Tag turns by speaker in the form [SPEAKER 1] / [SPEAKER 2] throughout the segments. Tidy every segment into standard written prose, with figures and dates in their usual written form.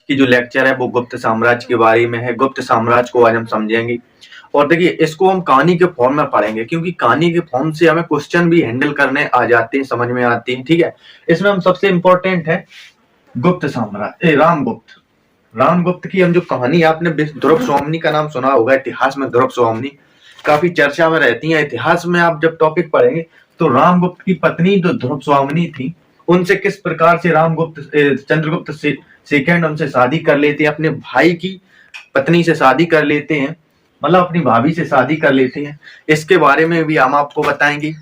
[SPEAKER 1] की जो लेक्चर है वो गुप्त साम्राज्य के बारे में है। गुप्त साम्राज्य को आज हम समझेंगे और देखिए इसको हम कहानी के फॉर्म में पढ़ेंगे, क्योंकि कहानी के फॉर्म से हमें क्वेश्चन भी हैंडल करने आ जाते हैं, समझ में आते हैं। ठीक है, इसमें हम सबसे इंपॉर्टेंट है गुप्त साम्राज्य, रामगुप्त। रामगुप्त की हम जो कहानी, आपने ध्रुव स्वामी का नाम सुना होगा, इतिहास में ध्रुव स्वामी काफी चर्चा में रहती है। इतिहास में आप जब टॉपिक पढ़ेंगे तो रामगुप्त की पत्नी जो ध्रुव स्वामी थी, उनसे किस प्रकार से रामगुप्त चंद्रगुप्त सेकंड उनसे शादी कर लेते हैं, अपने भाई की पत्नी से शादी कर लेते हैं, मतलब अपनी भाभी से शादी कर लेते हैं। इसके बारे में भी हम आपको बताएंगे।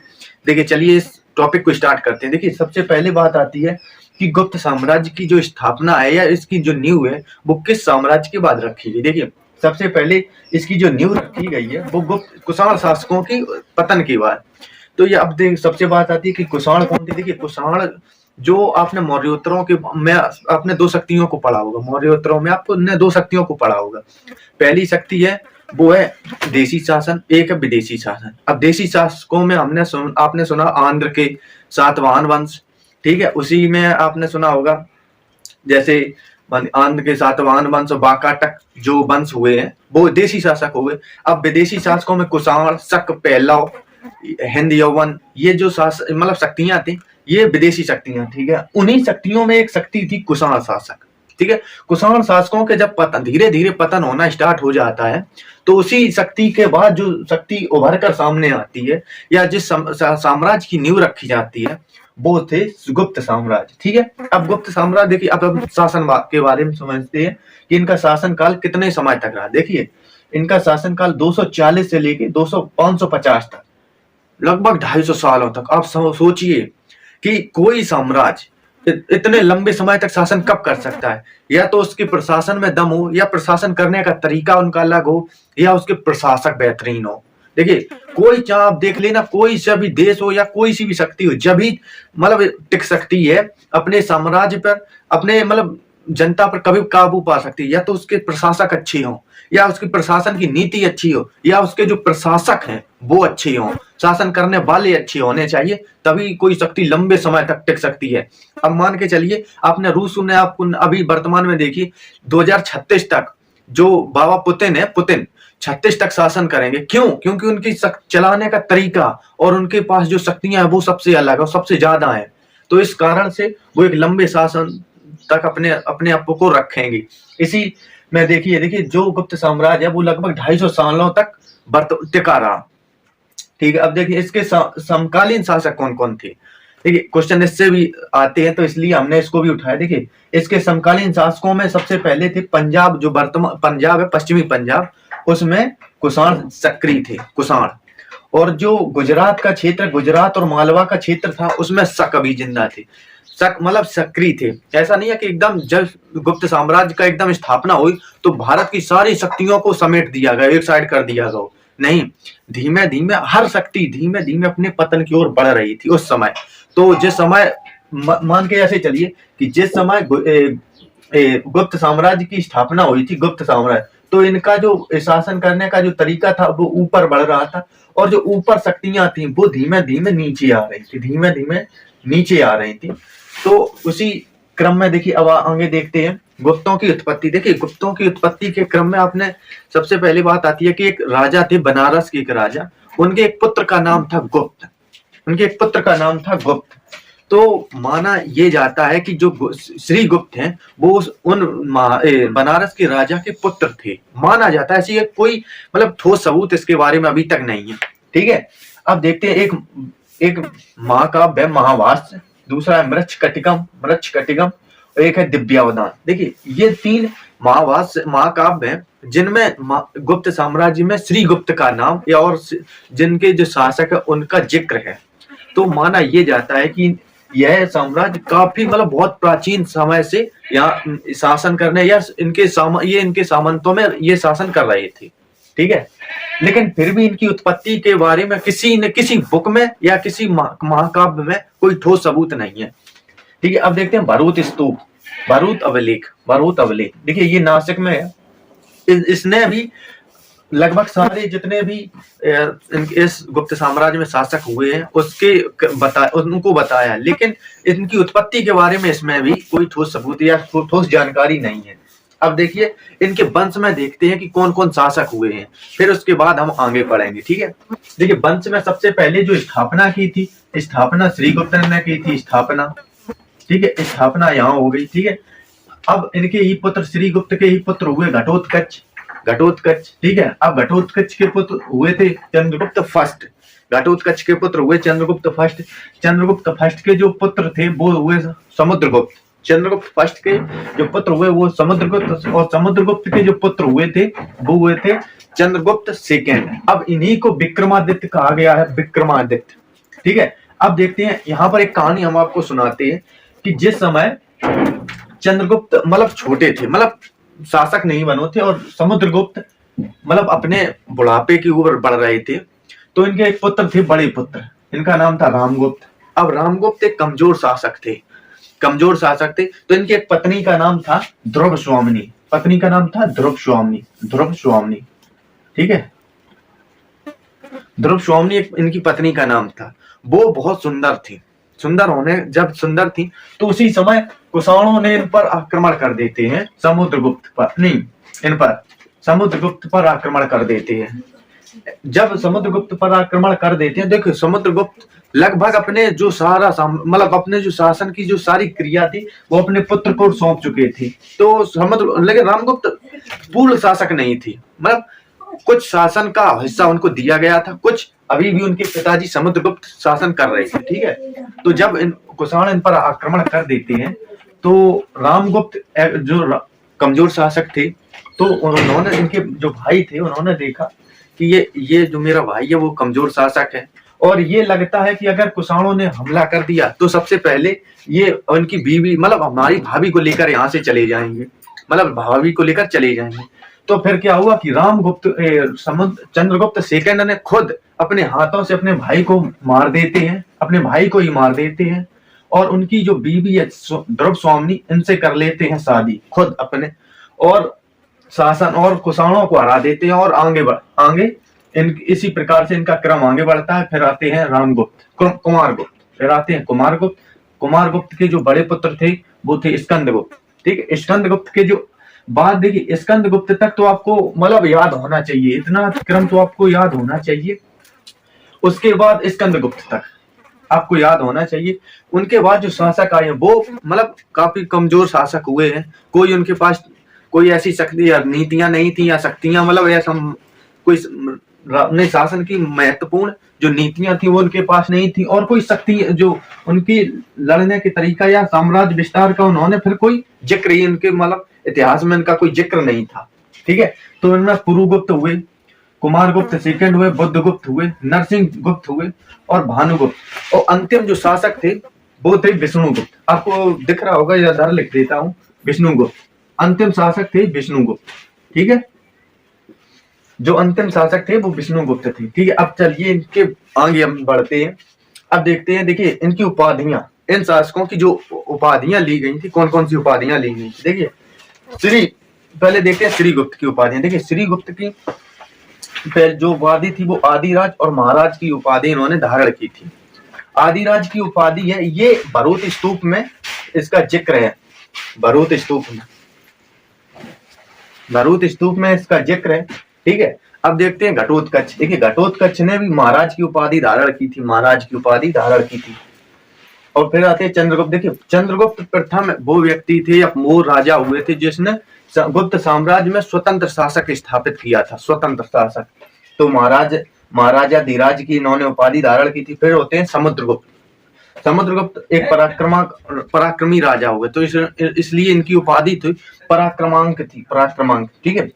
[SPEAKER 1] देखिए चलिए इस टॉपिक को स्टार्ट करते हैं। देखिए सबसे पहले बात आती है कि गुप्त साम्राज्य की जो स्थापना है या इसकी जो नींव है वो किस साम्राज्य के बाद रखी गई। देखिए सबसे पहले इसकी जो नींव रखी गई है वो गुप्त कुषाण शासकों की पतन के बाद। तो ये अब देख सबसे बात आती है कि कुषाण कौन थे। देखिए कुषाण जो आपने मौर्योत्तरों के में आपने दो शक्तियों को पढ़ा होगा, मौर्योत्तरों में आपको ने दो शक्तियों को पढ़ा होगा। पहली शक्ति है वो है देशी शासन, एक है विदेशी शासन। अब देशी शासकों में आपने सुना आंध्र के सातवाहन वंश, ठीक है, उसी में आपने सुना होगा जैसे आंध्र के सातवाहन वंश, वाकाटक जो वंश हुए हैं वो देशी शासक हुए। अब विदेशी शासकों में कुषाण, शक, पहलव, हिंद यौवन, ये जो मतलब शक्तियां थी ये विदेशी शक्तियां। ठीक है, उन्हीं शक्तियों में एक शक्ति थी कुषाण शासक। ठीक है, कुषाण शासकों के जब पतन धीरे धीरे पतन होना स्टार्ट हो जाता है तो उसी शक्ति के बाद जो शक्ति उभर कर सामने आती है या जिस साम्राज्य की नींव रखी जाती है वो थे गुप्त साम्राज्य। ठीक है, अब गुप्त साम्राज्य देखिए, अब हम शासन के बारे में समझते हैं कि इनका शासन काल कितने समय तक रहा। देखिए इनका शासन काल 240 से लेके 550 तक, लगभग 250 सालों तक। आप सोचिए कि कोई साम्राज्य इतने लंबे समय तक शासन कब कर सकता है। या तो उसके प्रशासन में दम हो, या प्रशासन करने का तरीका उनका अलग हो, या उसके प्रशासक बेहतरीन हो। देखिए कोई चाहे आप देख लेना, कोई सा भी देश हो या कोई सी भी शक्ति हो, जब ही मतलब टिक सकती है अपने साम्राज्य पर, अपने मतलब जनता पर कभी काबू पा सकती है, या तो उसके प्रशासक अच्छे हों, या उसके प्रशासन की नीति अच्छी हो, या उसके जो प्रशासक हैं वो अच्छे हों, शासन करने वाले अच्छे होने चाहिए, तभी कोई शक्ति लंबे समय तक टिक सकती है। अब मान के चलिए आपने रूस में, आपको अभी वर्तमान में देखिए 2036 तक जो बाबा पुतिन है, पुतिन 36 तक शासन करेंगे। क्यों? क्योंकि उनकी चलाने का तरीका और उनके पास जो शक्तियां हैं वो सबसे अलग है, सबसे ज्यादा है। तो इस कारण से वो एक लंबे शासन तक अपने आप को रखेंगे। इसी में देखिए जो गुप्त साम्राज्य है वो लगभग 250 सालों तक टिका रहा। ठीक है, अब देखिए इसके समकालीन शासक कौन कौन थे। देखिए क्वेश्चन इससे भी आते हैं तो इसलिए हमने इसको भी उठाया। देखिए इसके समकालीन शासकों में सबसे पहले थे पंजाब, जो वर्तमान पंजाब है, पश्चिमी पंजाब, उसमें कुषाण सक्रिय थे, कुषाण। और जो गुजरात का क्षेत्र, गुजरात और मालवा का क्षेत्र था, उसमें शक अभी जिंदा थे। शक मतलब सक्रिय थे। ऐसा नहीं है कि एकदम जब गुप्त साम्राज्य का एकदम स्थापना हुई तो भारत की सारी शक्तियों को समेट दिया गया, एक साइड कर दिया गया, नहीं, धीमे धीमे हर शक्ति धीमे धीमे अपने पतन की ओर बढ़ रही थी उस समय। तो जिस समय मान के ऐसे चलिए कि जिस समय गुप्त साम्राज्य की स्थापना हुई थी, गुप्त साम्राज्य, तो इनका जो शासन करने का जो तरीका था वो ऊपर बढ़ रहा था, और जो ऊपर शक्तियां थी वो धीमे धीमे नीचे आ रही थी, धीमे धीमे नीचे आ रही थी। तो उसी क्रम में देखिए अब आगे देखते हैं गुप्तों की उत्पत्ति। देखिए गुप्तों की उत्पत्ति के क्रम में आपने सबसे पहली बात आती है कि एक राजा थे, बनारस के एक राजा, उनके एक पुत्र का नाम था गुप्त, उनके एक पुत्र का नाम था गुप्त। तो माना यह जाता है कि जो श्री गुप्त हैं वो उन बनारस के राजा के पुत्र थे, माना जाता है। ऐसी कोई मतलब ठोस सबूत इसके बारे में अभी तक नहीं है। ठीक है, अब देखते हैं एक महाकाव्य महाभाष्य, दूसरा है मृच्छकटिकम, और एक है दिव्यावदान। देखिए ये 3 महाभाष्य महाकाव्य हैं जिनमें गुप्त साम्राज्य में श्री गुप्त का नाम या और जिनके जो शासक है उनका जिक्र है। तो माना यह जाता है कि यह साम्राज्य काफी मतलब बहुत प्राचीन समय से यहाँ शासन करने या इनके सामंतों में ये शासन कर रहे थे। ठीक है, लेकिन फिर भी इनकी उत्पत्ति के बारे में किसी न किसी बुक में या किसी महाकाव्य में कोई ठोस सबूत नहीं है। ठीक है, अब देखते हैं भरूच स्तूप, भरूच अभिलेख। देखिए ये नासिक में है। इसने भी लगभग सारे जितने भी इस गुप्त साम्राज्य में शासक हुए हैं उनको बताया, लेकिन इनकी उत्पत्ति के बारे में इसमें भी कोई ठोस सबूत या ठोस जानकारी नहीं है। अब देखिए इनके वंश में देखते हैं कि कौन कौन शासक हुए हैं, फिर उसके बाद हम आगे पढ़ेंगे। ठीक है, देखिए वंश में सबसे पहले जो स्थापना की थी, स्थापना श्रीगुप्त ने की थी स्थापना। ठीक है, स्थापना यहाँ हो गई। ठीक है, अब इनके ही पुत्र श्रीगुप्त के ही पुत्र हुए घटोत्कच। ठीक है, अब घटोत्कच के पुत्र हुए थे चंद्रगुप्त फर्स्ट। घटोत्कच के पुत्र हुए चंद्रगुप्त फर्स्ट। चंद्रगुप्त फर्स्ट के जो पुत्र थे वो हुए समुद्रगुप्त। चंद्रगुप्त फर्स्ट के जो पुत्र हुए वो समुद्रगुप्त, और समुद्रगुप्त के जो पुत्र हुए थे वो हुए थे चंद्रगुप्त सेकेंड। अब इन्हीं को विक्रमादित्य कहा गया है, विक्रमादित्य। ठीक है, अब देखते हैं यहाँ पर एक कहानी हम आपको सुनाते हैं कि जिस समय चंद्रगुप्त मतलब छोटे थे, मतलब शासक नहीं बने थे, और समुद्रगुप्त मतलब अपने बुढ़ापे की ओर बढ़ रहे थे, तो इनके एक पुत्र थे, बड़े पुत्र, इनका नाम था रामगुप्त। अब रामगुप्त एक कमजोर शासक थे, तो इनकी एक पत्नी का नाम था ध्रुवस्वामिनी। पत्नी का नाम था ध्रुवस्वामिनी। ठीक है, ध्रुवस्वामिनी इनकी पत्नी का नाम था। वो बहुत सुंदर थी। जब सुंदर थी तो उसी समय कुषाणों ने इन पर आक्रमण कर देते हैं, समुद्रगुप्त पर आक्रमण कर देते हैं। जब समुद्रगुप्त पर आक्रमण कर देते हैं, देखो समुद्रगुप्त लगभग अपने जो सारा मतलब अपने जो शासन की जो सारी क्रिया थी वो अपने पुत्र को सौंप चुके थे। तो लेकिन रामगुप्त पूर्ण शासक नहीं थी, मतलब कुछ शासन का हिस्सा उनको दिया गया था, कुछ अभी भी उनके पिताजी समुद्रगुप्त शासन कर रहे थे। ठीक है, तो जब कुषाण इन पर आक्रमण कर देते हैं तो रामगुप्त जो कमजोर शासक थे, तो उन्होंने, इनके जो भाई थे, उन्होंने देखा कि ये जो मेरा भाई है वो कमजोर शासक है, और ये लगता है कि अगर कुषाणों ने हमला कर दिया तो सबसे पहले ये उनकी बीवी मतलब हमारी भाभी को लेकर यहाँ से चले जाएंगे, तो फिर क्या हुआ कि चंद्रगुप्त सेकंड ने खुद अपने हाथों से अपने भाई को मार देते हैं, और उनकी जो बीवी है ध्रुवस्वामिनी, इनसे कर लेते हैं शादी खुद अपने, और शासन और कुषाणों को हरा देते हैं, और आगे इसी प्रकार से इनका क्रम आगे बढ़ता है। फिर आते हैं कुमारगुप्त के जो बड़े पुत्र थे वो थे स्कंदगुप्त। ठीक है, स्कंदगुप्त के जो बाद, देखिए स्कंदगुप्त तक तो आपको मतलब याद होना चाहिए, इतना क्रम तो आपको याद होना चाहिए। उसके बाद स्कंदगुप्त तक आपको याद होना चाहिए। उनके बाद जो शासक आए वो मतलब काफी कमजोर शासक हुए हैं। कोई उनके पास कोई ऐसी शक्ति या नीतियां नहीं थी, या शक्तियां मतलब ऐसा कोई अपने शासन की महत्वपूर्ण जो नीतियां थी वो उनके पास नहीं थी, और कोई शक्ति जो उनकी लड़ने के तरीका या साम्राज्य विस्तार का उन्होंने फिर कोई जिक्र ही उनके मतलब इतिहास में इनका कोई जिक्र नहीं था। ठीक है, तो इनमें पुरुगुप्त हुए, कुमारगुप्त सेकंड हुए, बुद्धगुप्त हुए, नरसिंह गुप्त हुए, और भानुगुप्त, और अंतिम जो शासक थे वो थे विष्णुगुप्त। आपको दिख रहा होगा, इधर लिख देता हूँ, विष्णुगुप्त। अंतिम शासक थे विष्णुगुप्त। ठीक है, जो अंतिम शासक थे वो विष्णुगुप्त थे। ठीक है, अब चलिए इनके आगे हम बढ़ते हैं। अब देखते हैं, देखिए इनकी उपाधियां, इन शासकों की जो उपाधियां ली गई थी, कौन कौन सी उपाधियां ली गई थी। देखिए पहले देखते हैं श्रीगुप्त की उपाधियां। देखिए श्रीगुप्त की जो उपाधि थी वो आदिराज और महाराज की उपाधि इन्होंने धारण की थी। आदिराज की उपाधि है, ये भरूच स्तूप में इसका जिक्र है, भरूच स्तूप में इसका जिक्र है। ठीक है, अब देखते हैं घटोत्कच। देखिए घटोत्कच ने भी महाराज की उपाधि धारण की थी, और फिर आते हैं चंद्रगुप्त। देखिए चंद्रगुप्त प्रथम वो व्यक्ति थे या वो राजा हुए थे जिसने गुप्त साम्राज्य में स्वतंत्र शासक स्थापित किया था, स्वतंत्र शासक। तो महाराजा धीराज की इन्होंने उपाधि धारण की थी। फिर होते हैं समुद्रगुप्त एक पराक्रमी राजा हुए, तो इसलिए इनकी उपाधि थी पराक्रमांक। ठीक है,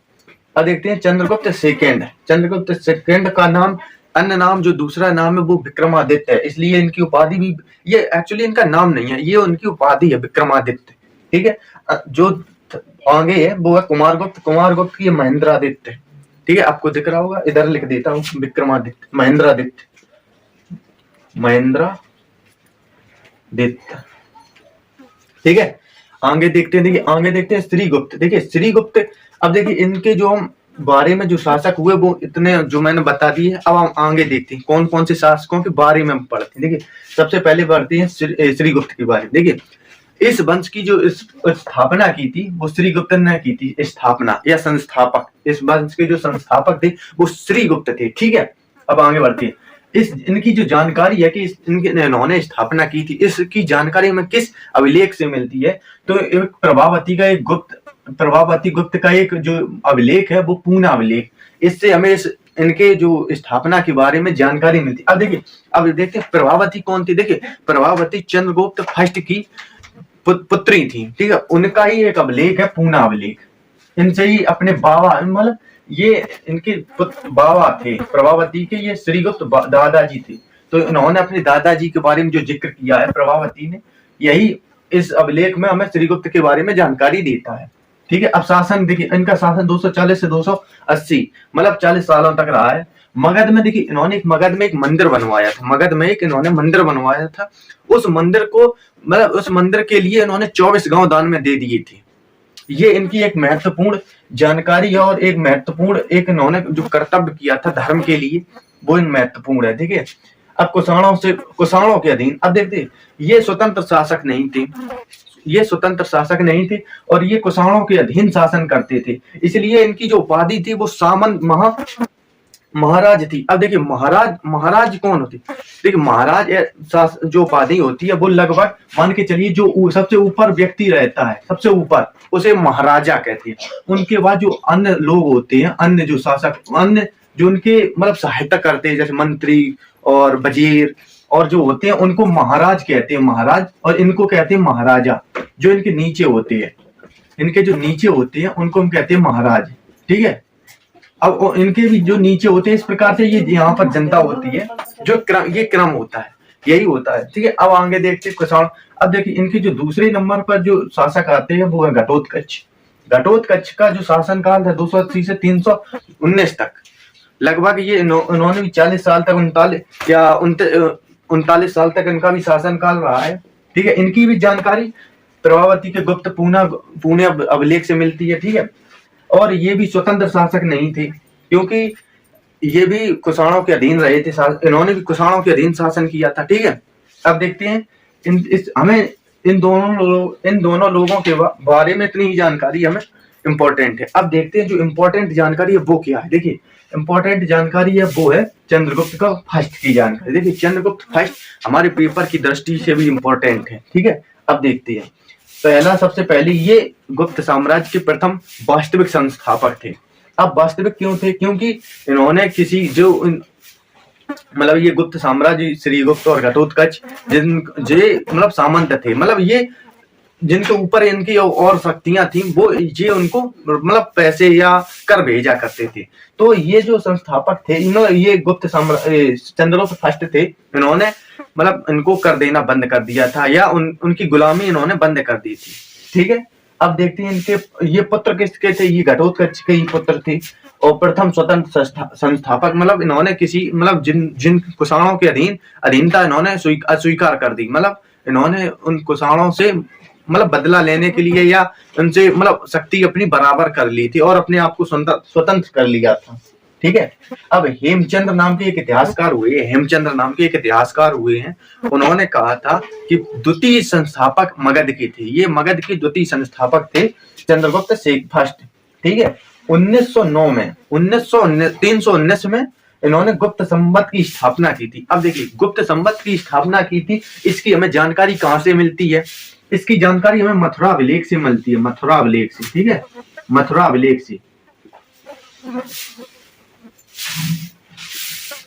[SPEAKER 1] अब देखते हैं चंद्रगुप्त सेकेंड का नाम, अन्य नाम जो दूसरा नाम है वो विक्रमादित्य है, इसलिए इनकी उपाधि भी, ये एक्चुअली इनका नाम नहीं है, ये उनकी उपाधि है विक्रमादित्य। ठीक है, जो आगे है वो है कुमारगुप्त की महेंद्रादित्य। ठीक है, आपको दिख रहा होगा, इधर लिख देता हूँ, विक्रमादित्य, महेंद्रादित्य। ठीक है, आगे देखते हैं श्रीगुप्त। देखिए श्रीगुप्त, अब देखिए इनके जो बारे में जो शासक हुए वो इतने जो मैंने बता दिए। अब हम आगे देखते हैं कौन कौन से शासकों के बारे में हम पढ़ते हैं। देखिए सबसे पहले पढ़ते हैं श्रीगुप्त के बारे में। देखिए इस वंश की जो स्थापना की थी वो श्रीगुप्त ने की थी, स्थापना या संस्थापक। इस वंश के जो संस्थापक थे वो श्रीगुप्त थे, ठीक है। अब आगे बढ़ते हैं। इस इनकी जो जानकारी है कि इन्होंने स्थापना की थी, इसकी जानकारी हमें किस अभिलेख से मिलती है? तो एक प्रभावती गुप्त का एक जो अभिलेख है वो पूना अभिलेख, इससे हमें इनके जो स्थापना के बारे में जानकारी मिलती। अब देखते हैं प्रभावती कौन थी। देखिए, प्रभावती चंद्रगुप्त फर्स्ट की पुत्री थी, ठीक है। उनका ही एक अभिलेख है पूना अभिलेख। इनसे ही अपने बाबा, मतलब ये इनके बाबा थे प्रभावती के, ये श्रीगुप्त दादाजी थे। तो इन्होंने अपने दादाजी के बारे में जो जिक्र किया है प्रभावती ने, यही इस अभिलेख में हमें श्रीगुप्त के बारे में जानकारी देता है, ठीक है। अब शासन देखिए, इनका शासन 240 से 280 मतलब 40 सालों तक रहा है। मगध में देखिए, इन्होंने मगध में एक मंदिर बनवाया था। मगध में इन्होंने मंदिर बनवाया था। उस मंदिर को, मतलब उस मंदिर के लिए इन्होंने 24 गांव दान में दे दिए थे। ये इनकी एक महत्वपूर्ण जानकारी है और एक महत्वपूर्ण एक इन्होंने जो कर्तव्य किया था धर्म के लिए, वो इन महत्वपूर्ण है, ठीक है। अब कुषाणों के अधीन, अब देखते ये स्वतंत्र शासक नहीं थे, ये स्वतंत्र शासक नहीं थे और ये कुषाणों के अधीन शासन करते थे। इसलिए इनकी जो उपाधि थी वो सामंत महाराज थी। अब देखिए, महाराज कौन होती? देखिए, महाराज जो उपाधि होती है वो लगभग मान के चलिए जो सबसे ऊपर व्यक्ति रहता है, सबसे ऊपर, उसे महाराजा कहते हैं। उनके बाद जो अन्य लोग होते हैं, अन्य जो शासक, अन्य जो उनके मतलब सहायता करते हैं, जैसे मंत्री और वजीर और जो होते हैं, उनको महाराज कहते हैं, महाराज। और इनको कहते हैं महाराजा। जो इनके नीचे होते हैं, इनके जो नीचे होते हैं उनको हम कहते हैं महाराज, ठीक है। अब इनके भी जो नीचे होते हैं, इस प्रकार से ये यहाँ पर जनता होती है, जो ये क्रम होता है, यही होता है, ठीक है। अब आगे देखते हैं कुषाण। अब देखिए, इनके जो दूसरे नंबर पर जो शासक आते हैं वो है घटोत्कच। घटोत्कच का जो शासन काल था 280 से 319 तक, लगभग ये इन्होंने भी 40 साल तक 39 साल तक इनका भी शासन काल रहा है, ठीक है। इनकी भी जानकारी प्रभावती के गुप्त पुणे अभिलेख से मिलती है, ठीक है। और ये भी स्वतंत्र शासक नहीं थे, क्योंकि ये भी कुषाणों के अधीन रहे थे, इन्होंने भी कुषाणों के अधीन शासन किया था, ठीक है। अब देखते हैं हमें इन दोनों लोगों के बारे में इतनी ही जानकारी हमें इंपॉर्टेंट है। अब देखते हैं जो इंपॉर्टेंट जानकारी है वो क्या है। देखिए, इंपॉर्टेंट जानकारी है वो है चंद्रगुप्त का फर्स्ट की जानकारी। देखिए, चंद्रगुप्त फर्स्ट हमारे पेपर की दृष्टि से भी इंपॉर्टेंट है, ठीक है। अब देखते हैं, सबसे पहले ये गुप्त साम्राज्य के प्रथम वास्तविक संस्थापक थे। अब वास्तविक क्यों थे? क्योंकि इन्होंने किसी जो मतलब ये गुप्त साम्राज्य श्रीगुप्त और घटोत्कच मतलब सामंत थे, मतलब ये जिनके ऊपर इनकी और शक्तियां थी, वो ये उनको मतलब पैसे या कर भेजा करते थे। तो ये जो संस्थापक थे, ये गुप्त चंद्रगुप्त फर्स्ट थे, इन्होंने मतलब इनको कर देना बंद कर दिया था, या उनकी गुलामी इन्होंने बंद कर दी थी, ठीक है। अब देखते हैं इनके ये पुत्र किसके थे। ये घटोत्कच के ही पुत्र थे और प्रथम स्वतंत्र संस्थापक, मतलब इन्होंने किसी मतलब जिन कुषाणों के अधीनता इन्होंने अस्वीकार कर दी, मतलब इन्होंने उन कुषाणों से मतलब बदला लेने के लिए या उनसे मतलब शक्ति अपनी बराबर कर ली थी और अपने आप को स्वतंत्र कर लिया था, ठीक है। अब हेमचंद्र नाम के एक इतिहासकार हुए हैं। उन्होंने कहा था कि द्वितीय संस्थापक मगध के थे, ये मगध के द्वितीय संस्थापक थे चंद्रगुप्त फर्स्ट, ठीक है। 1909 में 319 में इन्होंने गुप्त संवत की स्थापना की थी। अब देखिए, गुप्त संवत की स्थापना की थी, इसकी हमें जानकारी कहां से मिलती है? इसकी जानकारी हमें मथुरा अभिलेख से मिलती है, मथुरा अभिलेख से, ठीक है, मथुरा अभिलेख से,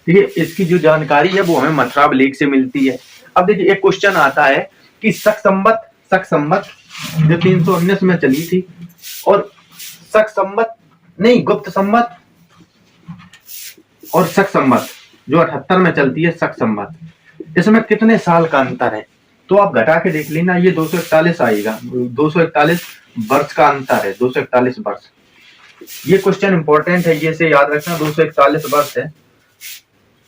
[SPEAKER 1] ठीक है। इसकी जो जानकारी है वो हमें मथुरा अभिलेख से मिलती है। अब देखिए, एक क्वेश्चन आता है कि शक संवत जो 319 में चली थी, और गुप्त संवत और शक संवत जो 78 में चलती है, शक संवत, इसमें कितने साल का अंतर है? तो आप घटा के देख लेना, ये 241 आएगा, 241 वर्ष का अंतर है, 241 वर्ष। ये क्वेश्चन इंपॉर्टेंट है, ये से याद रखना, 241 वर्ष है,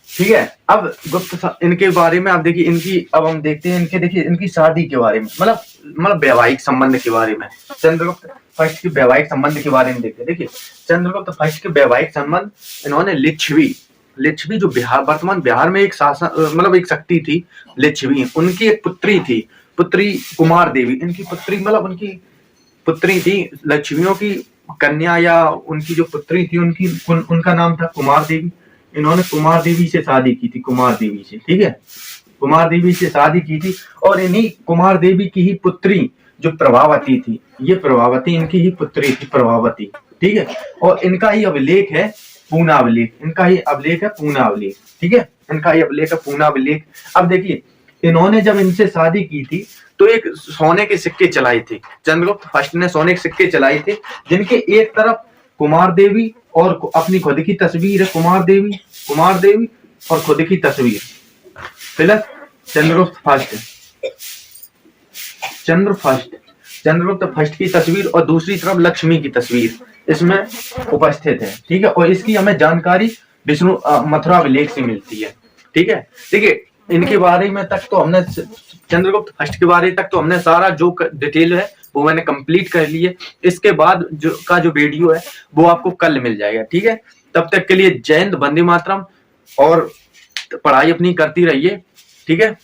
[SPEAKER 1] ठीक है। अब गुप्त इनके बारे में आप देखिए, अब हम देखते हैं इनकी शादी के बारे में, मतलब वैवाहिक संबंध के बारे में, चंद्रगुप्त फर्स्ट के वैवाहिक संबंध के बारे में देखते हैं। देखिए, चंद्रगुप्त फर्स्ट के वैवाहिक संबंध, इन्होंने लिच्छवी जो वर्तमान बिहार में एक शासन मतलब एक शक्ति थी, लिच्छवी, उनकी एक पुत्री थी, पुत्री कुमार देवी, इनकी पुत्री मतलब उनकी पुत्री थी लक्ष्मियों की कन्या, या उनकी जो पुत्री थी उनका नाम था कुमार देवी। इन्होंने कुमार देवी से शादी की थी, कुमार देवी से, ठीक है, कुमार देवी से शादी की थी। और इन्हीं कुमार देवी की ही पुत्री जो प्रभावती थी, ये प्रभावती इनकी ही पुत्री थी, प्रभावती, ठीक है। और इनका ही अभिलेख है पूर्णाभिलेख, इनका ही अभिलेख है पूर्णाभिलेख, ठीक है, इनका ही अभिलेख है पूर्णाभिलेख। अब देखिए, इन्होंने जब इनसे शादी की थी तो एक सोने के सिक्के चलाए थे, चंद्रगुप्त फर्स्ट ने सोने के सिक्के चलाए थे, जिनके एक तरफ कुमार देवी और अपनी खुद की तस्वीर है, कुमार देवी और खुद की तस्वीर, प्लस चंद्रगुप्त फर्स्ट की तस्वीर और दूसरी तरफ लक्ष्मी की तस्वीर इसमें उपस्थित है, ठीक है। और इसकी हमें जानकारी विष्णु मथुरा अभिलेख से मिलती है, ठीक है। देखिए, इनके बारे में तक तो हमने, चंद्रगुप्त फर्स्ट के बारे तक तो हमने सारा जो डिटेल है वो मैंने कंप्लीट कर ली है। इसके बाद जो वीडियो है वो आपको कल मिल जाएगा, ठीक है। तब तक के लिए जय हिंद, वंदे मातरम, और पढ़ाई अपनी करती रहिए, ठीक है।